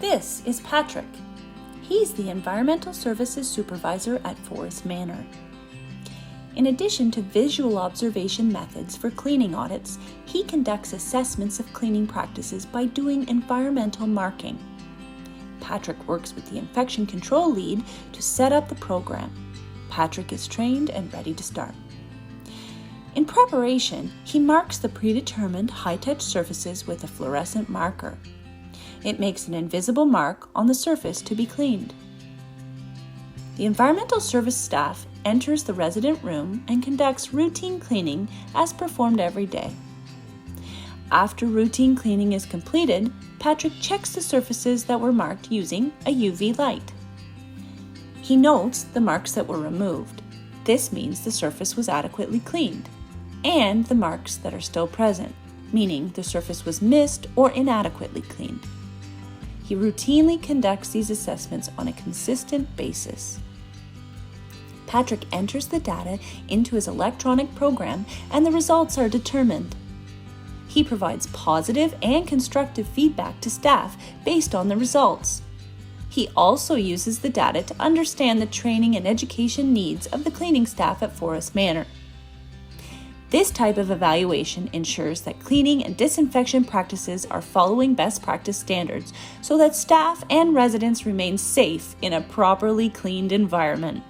This is Patrick. He's the Environmental Services Supervisor at Forest Manor. In addition to visual observation methods for cleaning audits, he conducts assessments of cleaning practices by doing environmental marking. Patrick works with the infection control lead to set up the program. Patrick is trained and ready to start. In preparation, he marks the predetermined high-touch surfaces with a fluorescent marker. It makes an invisible mark on the surface to be cleaned. The environmental service staff enters the resident room and conducts routine cleaning as performed every day. After routine cleaning is completed, Patrick checks the surfaces that were marked using a UV light. He notes the marks that were removed. This means the surface was adequately cleaned, and the marks that are still present, meaning the surface was missed or inadequately cleaned. He routinely conducts these assessments on a consistent basis. Patrick enters the data into his electronic program and the results are determined. He provides positive and constructive feedback to staff based on the results. He also uses the data to understand the training and education needs of the cleaning staff at Forest Manor. This type of evaluation ensures that cleaning and disinfection practices are following best practice standards so that staff and residents remain safe in a properly cleaned environment.